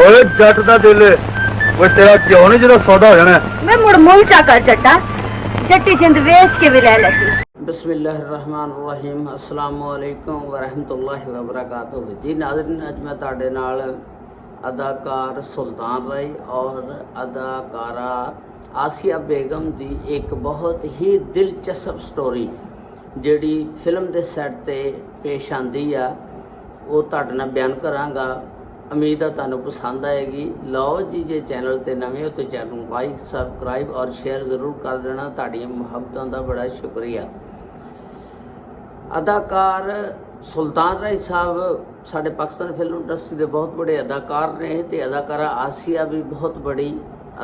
ਓਏ ਜੱਟ ਦਾ ਦਿਲ ਓਏ ਤੇਰਾ ਕਿਉਂ ਨਹੀਂ ਜਦੋਂ ਸੌਦਾ ਹੋ ਜਾਣਾ मैं मुड़ मुलचा कर जट्टा जट्टी जिंद वेच के भी ले लेती। बिस्मिल्लाहिर्रहमानिर्रहीम अस्सलाम वालेकुम वरहमतुल्लाहि वबरकातुहू जी नाज़रीन, अज मैं तुहाडे नाल अदाकार सुल्तान राय और अदाकारा आसिया बेगम की एक बहुत ही दिलचस्प स्टोरी जिहड़ी फिल्म के सैट ते पेश आंदी आ वो तुहाडे नाल बयान करांगा। उम्मीद है तुहानूं पसंद आएगी। लो जी, जे चैनल ते नवे हो तो चैनल नूं लाइक सबसक्राइब और शेयर ज़रूर कर देना। तुहाडीआं मुहब्बतां दा बड़ा शुक्रिया। अदाकार सुल्तान राय साहब साडे पाकिस्तान फिल्म इंडस्ट्री के बहुत बड़े अदाकार ने ते अदाकारा आसिया भी बहुत बड़ी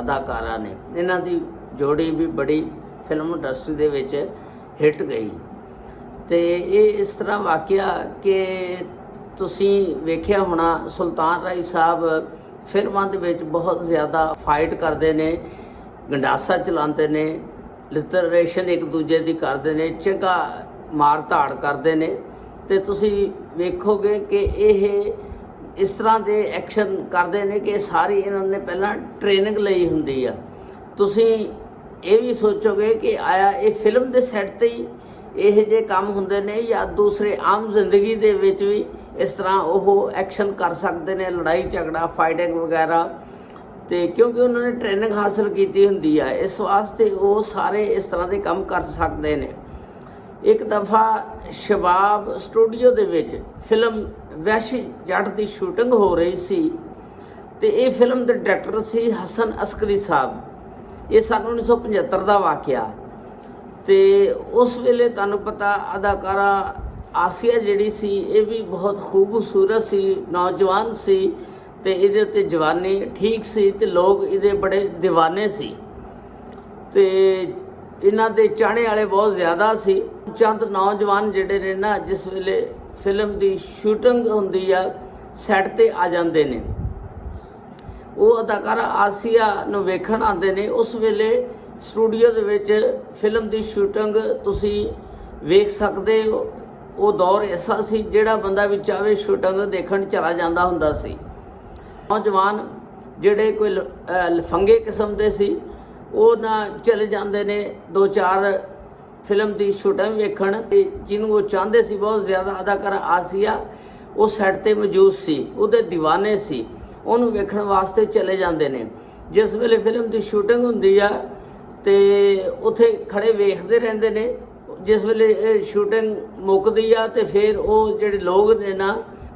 अदाकारा ने। इन्हां दी जोड़ी भी बड़ी film industry they which hit गई। तो ये इस तरह वाक़या कि ਤੁਸੀਂ ਵੇਖਿਆ ਹੋਣਾ, ਸੁਲਤਾਨ ਰਾਏ ਸਾਹਿਬ ਫਿਲਮਾਂ ਦੇ ਵਿੱਚ ਬਹੁਤ ਜ਼ਿਆਦਾ ਫਾਈਟ ਕਰਦੇ ਨੇ, ਗੰਡਾਸਾ ਚਲਾਉਂਦੇ ਨੇ, ਲਿਟਰੇਸ਼ਨ ਇੱਕ ਦੂਜੇ ਦੀ ਕਰਦੇ ਨੇ, ਚੰਗਾ ਮਾਰ ਧਾੜ ਕਰਦੇ ਨੇ। ਤੇ ਤੁਸੀਂ ਵੇਖੋਗੇ ਕਿ ਇਹ ਇਸ ਤਰ੍ਹਾਂ ਦੇ ਐਕਸ਼ਨ ਕਰਦੇ ਨੇ ਕਿ ਸਾਰੀ ਇਹਨਾਂ ਨੇ ਪਹਿਲਾਂ ਟ੍ਰੇਨਿੰਗ ਲਈ ਹੁੰਦੀ ਆ। ਤੁਸੀਂ ਇਹ ਵੀ ਸੋਚੋਗੇ ਕਿ ਆਇਆ ਇਹ ਫਿਲਮ ਦੇ ਸੈੱਟ ਤੇ ਹੀ ਇਹੋ ਜਿਹੇ ਕੰਮ ਹੁੰਦੇ ਨੇ ਜਾਂ ਦੂਸਰੇ ਆਮ ਜ਼ਿੰਦਗੀ ਦੇ ਵਿੱਚ ਵੀ इस तरह वो एक्शन कर सकते हैं, लड़ाई झगड़ा फाइटिंग वगैरह। तो क्योंकि उन्होंने ट्रेनिंग हासिल की होंगी है, इस वास्ते वो सारे इस तरह के काम कर सकते हैं। एक दफ़ा शबाब स्टूडियो के विच फिल्म वैश्य जट की शूटिंग हो रही सी ते ये फिल्म के डायरैक्टर सी हसन अस्करी साहब। ये सन 1975 का वाक़या। तो उस वेले तुहानूं पता अदाकारा आसिया जिहड़ी सी ये भी बहुत खूबसूरत सी, नौजवान सी ते इहदे उत्ते जवानी ठीक सी ते लोग इहदे बड़े दीवाने सी ते इन्हां दे चाहने वाले बहुत ज़्यादा सी। चंद नौजवान जिहड़े ने ना जिस वेले फिल्म की शूटिंग हुंदी आ सैट ते आ जांदे ने, वो अदाकारा आसिया नूं वेखण आंदे ने। उस वेले स्टूडियो दे विच फिल्म की शूटिंग तुसीं वेख सकदे हो। वो दौर ऐसा सी जिहड़ा बंदा भी चाहे शूटिंग देखण चला जांदा हुंदा सी। नौजवान जिहड़े कोई लफंगे किस्म दे सी वो ना चले जांदे ने दो चार फिल्म की शूटिंग वेखण। जिन्हों वो चाहते सी बहुत ज़्यादा अदाकारा आसिया वो सैट ते मौजूद सी, उहदे दीवाने सी, उहनूं वेखण वास्ते चले जांदे ने। जिस वेले फिल्म की शूटिंग हुंदी आ ते उत्थे खड़े वेखदे रहिंदे ने। जिस वेले शूटिंग मुकदी आ ते फिर वो जिहड़े लोग ने ना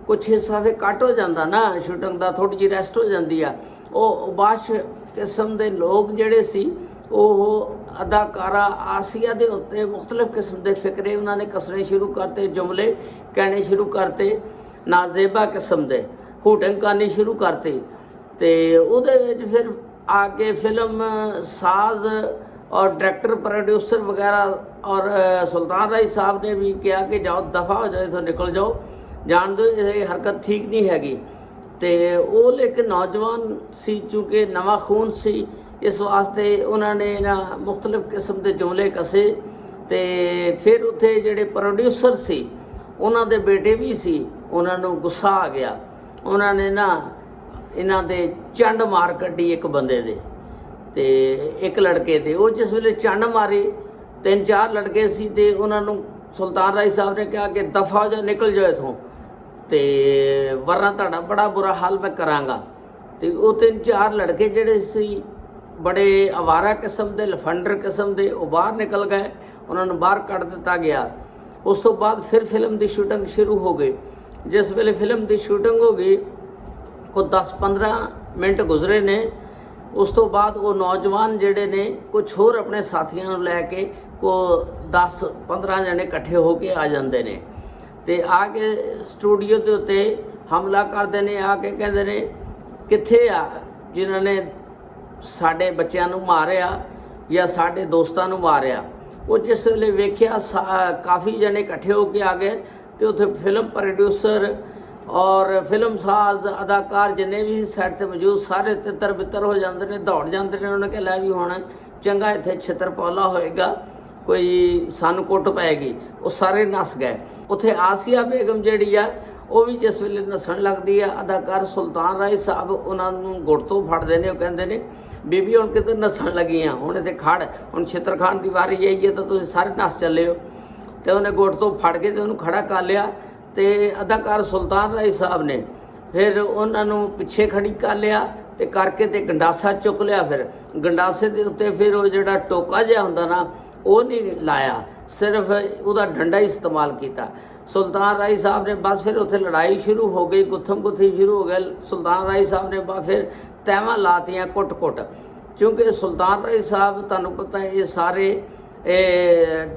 कुछ हिस्सा फिर कट हो जाता ना शूटिंग का, थोड़ी जी रेस्ट हो जाती आ। वो बाश किस्म के लोग जिहड़े सी वो अदाकारा आसिया दे उत्ते मुख्तलिफ किस्म के फिक्रे उन्होंने कसने शुरू करते, जुमले कहने शुरू करते, नाजेबा किस्म के हूटिंग करनी शुरू करती। तो उहदे विच फिर आके फिल्म साज और डायरेक्टर प्रोड्यूसर वगैरह और सुल्तान राय साहब ने भी कहा कि जाओ दफ़ा हो जाए, तो निकल जाओ, जान दो, ये हरकत ठीक नहीं हैगी। तो वो लेकिन नौजवान सी, चूँकि नवा खून सी, इस वास्ते उन्होंने ना मुख्तलिफ किस्म के जुमले कसे। तो फिर उत्थे जिहड़े प्रोड्यूसर सी उन्हां दे बेटे भी सी, उन्होंने गुस्सा आ गया। उन्होंने ना इन्हां दे चंड मार कड्डी एक बंदे दे ते एक लड़के दे। वो जिस वेले चंड मारी तीन चार लड़के सी ते उन्होंने सुल्तान राय साहब ने कहा कि दफ़ा हो जाओ, निकल जाओ इथों, तो वरना तुहाडा बड़ा बुरा हाल मैं करांगा। तो वो तीन चार लड़के जिहड़े सी बड़े आवारा किस्म के, लफंडर किस्म के, वो बाहर निकल गए, उन्होंने बाहर कढ़ दिता गया। उस तो बाद फिर फिल्म की शूटिंग शुरू हो गई। जिस वेले फिल्म की शूटिंग हो गई को 10-15 मिनट गुजरे ने, उस तो बाद वो नौजवान जिहड़े ने कुछ होर अपने साथियों लैके को 10-15 जने इकट्ठे होके आ जाते हैं। तो आके स्टूडियो के उत्ते हमला करते हैं, आके कहते हैं कित्थे आ जिन्होंने साडे बच्चों नूं मारिया या साडे दोस्तां नूं मारिया। वो जिस वेले वेख्या काफ़ी जने इकट्ठे होके आ गए तो उत्थे फिल्म प्रोड्यूसर और फिल्म साज अदाकार जिन्ने भी सैट ते मौजूद सारे तितर बितर हो जाते हैं, दौड़ जाते हैं। उन्होंने कहा लै भी होना चंगा इत्थे छितर पौला होएगा, कोई सन कुट पैगी। वो सारे नस गए। उत्थे आसिया बेगम जिहड़ी आ ਉਹ ਵੀ ਜਿਸ ਵੇਲੇ ਨੱਸਣ ਲੱਗਦੀ ਆ, ਅਦਾਕਾਰ ਸੁਲਤਾਨ ਰਾਏ ਸਾਹਿਬ ਉਹਨਾਂ ਨੂੰ ਗੁੱਟ ਤੋਂ ਫੜਦੇ ਨੇ। ਉਹ ਕਹਿੰਦੇ ਨੇ ਬੀਬੀ ਹੁਣ ਕਿਤੇ ਨੱਸਣ ਲੱਗੀਆਂ, ਹੁਣ ਇੱਥੇ ਖੜ, ਹੁਣ ਛਿੱਤਰ ਖਾਨ ਦੀ ਵਾਰੀ ਆਈ ਹੈ ਤਾਂ ਤੁਸੀਂ ਸਾਰੇ ਨੱਸ ਚੱਲੇ ਹੋ। ਤੇ ਉਹਨੇ ਗੁੱਟ ਤੋਂ ਫੜ ਕੇ ਤੇ ਉਹਨੂੰ ਖੜਾ ਕਰ ਲਿਆ। ਤੇ ਅਦਾਕਾਰ ਸੁਲਤਾਨ ਰਾਏ ਸਾਹਿਬ ਨੇ ਫਿਰ ਉਹਨਾਂ ਨੂੰ ਪਿੱਛੇ ਖੜੀ ਕਰ ਲਿਆ ਤੇ ਕਰਕੇ ਤੇ ਗੰਡਾਸਾ ਚੁੱਕ ਲਿਆ। ਫਿਰ ਗੰਡਾਸੇ ਦੇ ਉੱਤੇ ਫਿਰ ਉਹ ਜਿਹੜਾ ਟੋਕਾ ਜਿਹਾ ਹੁੰਦਾ ਨਾ ਉਹ ਨਹੀਂ ਲਾਇਆ, ਸਿਰਫ ਉਹਦਾ ਡੰਡਾ ਹੀ ਇਸਤੇਮਾਲ ਕੀਤਾ। ਸੁਲਤਾਨ ਰਾਏ ਸਾਹਿਬ ਨੇ ਬਸ ਫਿਰ ਉੱਥੇ ਲੜਾਈ ਸ਼ੁਰੂ ਹੋ ਗਈ, ਗੁੱਥਮ ਗੁੱਥੀ ਸ਼ੁਰੂ ਹੋ ਗਈ। ਸੁਲਤਾਨ ਰਾਏ ਸਾਹਿਬ ਨੇ ਬਸ ਫਿਰ ਤੈਵਾਂ ਲਾਤੀਆਂ ਕੁੱਟ-ਕੁੱਟ, ਕਿਉਂਕਿ ਸੁਲਤਾਨ ਰਾਏ ਸਾਹਿਬ ਤੁਹਾਨੂੰ ਪਤਾ ਇਹ ਸਾਰੇ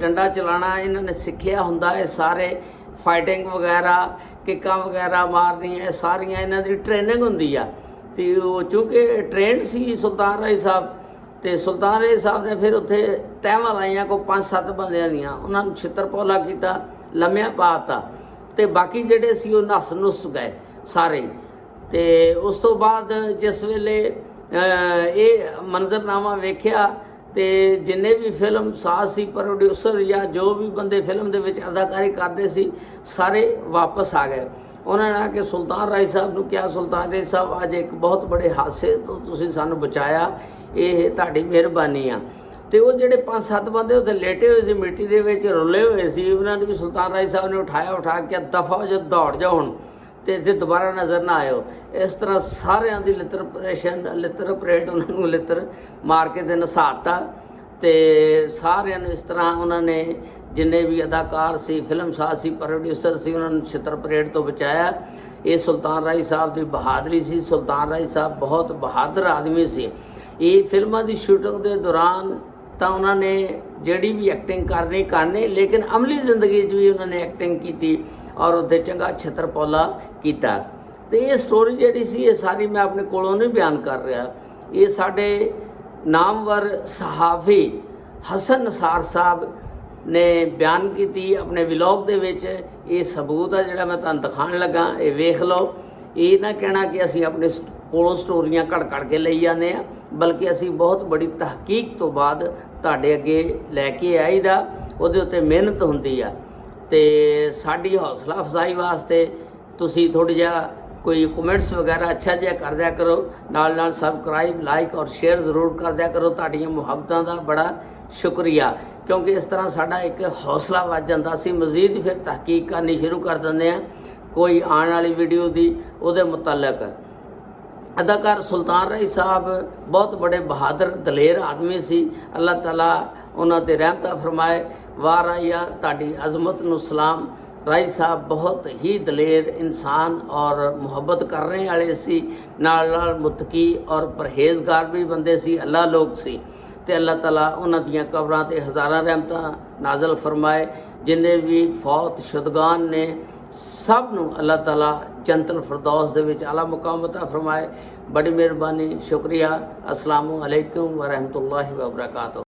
ਡੰਡਾ ਚਲਾਉਣਾ ਇਹਨਾਂ ਨੇ ਸਿੱਖਿਆ ਹੁੰਦਾ। ਇਹ ਸਾਰੇ ਫਾਈਟਿੰਗ ਵਗੈਰਾ, ਕਿੱਕਾਂ ਵਗੈਰਾ ਮਾਰਨੀਆਂ, ਇਹ ਸਾਰੀਆਂ ਇਹਨਾਂ ਦੀ ਟ੍ਰੇਨਿੰਗ ਹੁੰਦੀ ਆ। ਤੇ ਉਹ ਚੂँਕਿ ਟ੍ਰੇਨਡ ਸੀ ਸੁਲਤਾਨ ਰਾਏ ਸਾਹਿਬ, ਤੇ ਸੁਲਤਾਨ ਰਾਏ ਸਾਹਿਬ ਨੇ ਫਿਰ ਉੱਥੇ ਤੈਵਾਂ ਲਾਈਆਂ ਕੋਈ 5-7 ਬੰਦਿਆਂ ਦੀਆਂ, ਉਹਨਾਂ ਨੂੰ ਛਿੱਤਰ ਪੌਲਾ ਕੀਤਾ, ਲੰਮਿਆਂ ਪਾਤਾ ਤੇ ਬਾਕੀ ਜਿਹੜੇ ਸੀ ਉਹ ਨੱਸ ਨੁੱਸ ਗਏ ਸਾਰੇ। ਤੇ ਉਸ ਤੋਂ ਬਾਅਦ ਜਿਸ ਵੇਲੇ ਇਹ ਮੰਜ਼ਰਨਾਮਾ ਵੇਖਿਆ ਤੇ ਜਿੰਨੇ ਵੀ ਫਿਲਮ ਸਾਜ਼ ਸੀ, ਪ੍ਰੋਡਿਊਸਰ ਜਾਂ ਜੋ ਵੀ ਬੰਦੇ ਫਿਲਮ ਦੇ ਵਿੱਚ ਅਦਾਕਾਰੀ ਕਰਦੇ ਸੀ, ਸਾਰੇ ਵਾਪਸ ਆ ਗਏ। ਉਹਨਾਂ ਨੇ ਆ ਕੇ ਸੁਲਤਾਨ ਰਾਏ ਸਾਹਿਬ ਨੂੰ ਕਿਹਾ, ਸੁਲਤਾਨ ਰਾਏ ਸਾਹਿਬ ਅੱਜ ਇੱਕ ਬਹੁਤ ਬੜੇ ਹਾਦਸੇ ਤੋਂ ਤੁਸੀਂ ਸਾਨੂੰ ਬਚਾਇਆ, ਇਹ ਤੁਹਾਡੀ ਮਿਹਰਬਾਨੀ ਆ। ਤੇ ਉਹ ਜਿਹੜੇ 5-7 ਬੰਦੇ ਉੱਥੇ ਲੇਟੇ ਹੋਏ ਸੀ, ਮਿੱਟੀ ਦੇ ਵਿੱਚ ਰੁਲੇ ਹੋਏ ਸੀ, ਉਹਨਾਂ ਨੂੰ ਵੀ ਸੁਲਤਾਨ ਰਾਏ ਸਾਹਿਬ ਨੇ ਉਠਾ ਕੇ ਦਫਾ ਹੋ ਜਾ, ਦੌੜ ਜਾਓ ਹੁਣ ਤੇ ਇੱਥੇ ਦੁਬਾਰਾ ਨਜ਼ਰ ਨਾ ਆਇਓ। ਇਸ ਤਰ੍ਹਾਂ ਸਾਰਿਆਂ ਦੀ ਲਿੱਤਰ ਪਰੇਡ ਉਹਨਾਂ ਨੂੰ ਲਿੱਤਰ ਮਾਰ ਕੇ ਤੇ ਨਸਾਤਾ। ਤੇ ਸਾਰਿਆਂ ਨੂੰ ਇਸ ਤਰ੍ਹਾਂ ਉਹਨਾਂ ਨੇ ਜਿੰਨੇ ਵੀ ਅਦਾਕਾਰ ਸੀ, ਫਿਲਮ ਸਾਜ਼ ਸੀ, ਪ੍ਰੋਡਿਊਸਰ ਸੀ, ਉਹਨਾਂ ਨੂੰ ਛਿੱਤਰ ਪਰੇਡ ਤੋਂ ਬਚਾਇਆ। ਇਹ ਸੁਲਤਾਨ ਰਾਏ ਸਾਹਿਬ ਦੀ ਬਹਾਦਰੀ ਸੀ। ਸੁਲਤਾਨ ਰਾਏ ਸਾਹਿਬ ਬਹੁਤ ਬਹਾਦਰ ਆਦਮੀ ਸੀ। ਇਹ ਫਿਲਮਾਂ ਦੀ ਸ਼ੂਟਿੰਗ ਦੇ ਦੌਰਾਨ ਤਾਂ ਉਹਨਾਂ ਨੇ ਜਿਹੜੀ ਵੀ ਐਕਟਿੰਗ ਕਰਨੀ, ਲੇਕਿਨ ਅਮਲੀ ਜ਼ਿੰਦਗੀ 'ਚ ਵੀ ਉਹਨਾਂ ਨੇ ਐਕਟਿੰਗ ਕੀਤੀ ਔਰ ਉੱਥੇ ਚੰਗਾ ਛਿੱਤਰ ਪੌਲਾ ਕੀਤਾ। ਤੇ ਇਹ ਸਟੋਰੀ ਜਿਹੜੀ ਸੀ ਇਹ ਸਾਰੀ ਮੈਂ ਆਪਣੇ ਕੋਲੋਂ ਨਹੀਂ ਬਿਆਨ ਕਰ ਰਿਹਾ, ਇਹ ਸਾਡੇ ਨਾਮਵਰ ਸਹਾਫੀ ਹਸਨ ਨਸਾਰ ਸਾਹਿਬ ਨੇ ਬਿਆਨ ਕੀਤੀ ਆਪਣੇ ਵਲੌਗ ਦੇ ਵਿੱਚ। ਇਹ ਸਬੂਤ ਆ ਜਿਹੜਾ ਮੈਂ ਤੁਹਾਨੂੰ ਦਿਖਾਉਣ ਲੱਗਾ, ਇਹ ਵੇਖ ਲਓ। ਇਹ ਨਾ ਕਹਿਣਾ ਕਿ ਅਸੀਂ ਆਪਣੇ ਕੋਲੋਂ ਸਟੋਰੀਆਂ ਘੜ ਕੇ ਲਈ ਜਾਂਦੇ ਆ, ਬਲਕਿ ਅਸੀਂ ਬਹੁਤ ਬੜੀ ਤਹਿਕੀਕ ਤੋਂ ਬਾਅਦ ਤੁਹਾਡੇ ਅੱਗੇ ਲੈ ਕੇ ਆਈਦਾ, ਉਹਦੇ ਉੱਤੇ ਮਿਹਨਤ ਹੁੰਦੀ ਆ। ਤੇ ਸਾਡੀ ਹੌਸਲਾ ਅਫਜ਼ਾਈ ਵਾਸਤੇ ਤੁਸੀਂ ਥੋੜ੍ਹਾ ਜਿਹਾ ਕੋਈ ਕਮੈਂਟਸ ਵਗੈਰਾ ਅੱਛਾ ਜਿਹਾ ਕਰ ਦਿਆ ਕਰੋ, ਨਾਲ ਸਬਸਕ੍ਰਾਈਬ, ਲਾਈਕ ਔਰ ਸ਼ੇਅਰ ਜ਼ਰੂਰ ਕਰ ਦਿਆ ਕਰੋ। ਤੁਹਾਡੀਆਂ ਮੁਹੱਬਤਾਂ ਦਾ ਬੜਾ ਸ਼ੁਕਰੀਆ, ਕਿਉਂਕਿ ਇਸ ਤਰ੍ਹਾਂ ਸਾਡਾ ਇੱਕ ਹੌਸਲਾ ਵੱਧ ਜਾਂਦਾ, ਅਸੀਂ ਮਜ਼ੀਦ ਫਿਰ ਤਹਿਕੀਕ ਕਰਨੀ ਸ਼ੁਰੂ ਕਰ ਦਿੰਦੇ ਹਾਂ ਕੋਈ ਆਉਣ ਵਾਲੀ ਵੀਡੀਓ ਦੀ ਉਹਦੇ ਮੁਤਲਕ। ਅਦਾਕਾਰ ਸੁਲਤਾਨ ਰਾਏ ਸਾਹਿਬ ਬਹੁਤ ਬੜੇ ਬਹਾਦਰ ਦਲੇਰ ਆਦਮੀ ਸੀ। ਅੱਲਾਹ ਤਾਲਾ ਉਹਨਾਂ 'ਤੇ ਰਹਿਮਤਾਂ ਫਰਮਾਏ। ਵਾਹ ਰਾਈਆ, ਤੁਹਾਡੀ ਅਜ਼ਮਤ ਨੂੰ ਸਲਾਮ। ਰਾਏ ਸਾਹਿਬ ਬਹੁਤ ਹੀ ਦਲੇਰ ਇਨਸਾਨ ਔਰ ਮੁਹੱਬਤ ਕਰਨੇ ਵਾਲੇ ਸੀ, ਨਾਲ ਮੁਤਕੀ ਔਰ ਪਰਹੇਜ਼ਗਾਰ ਵੀ ਬੰਦੇ ਸੀ, ਅੱਲਾਹ ਲੋਕ ਸੀ। ਤੇ ਅੱਲਾਹ ਤਾਲਾ ਉਹਨਾਂ ਦੀਆਂ ਕਬਰਾਂ 'ਤੇ ਹਜ਼ਾਰਾਂ ਰਹਿਮਤਾਂ ਨਾਜ਼ਲ ਫਰਮਾਏ। ਜਿੰਨੇ ਵੀ ਫੌਤ ਸ਼ੁਦਗਾਨ ਨੇ ਸਭ ਨੂੰ ਅੱਲਾਹ ਤਾਲਾ ਜੰਨਤੁਲ ਫਿਰਦੌਸ ਦੇ ਵਿੱਚ ਆਲਾ ਮੁਕਾਮ ਅਤਾ ਫਰਮਾਏ। ਬੜੀ ਮਿਹਰਬਾਨੀ, ਸ਼ੁਕਰੀਆ। अस्सलामु अलैकुम व रहमतुल्लाहि व बरकातुहू।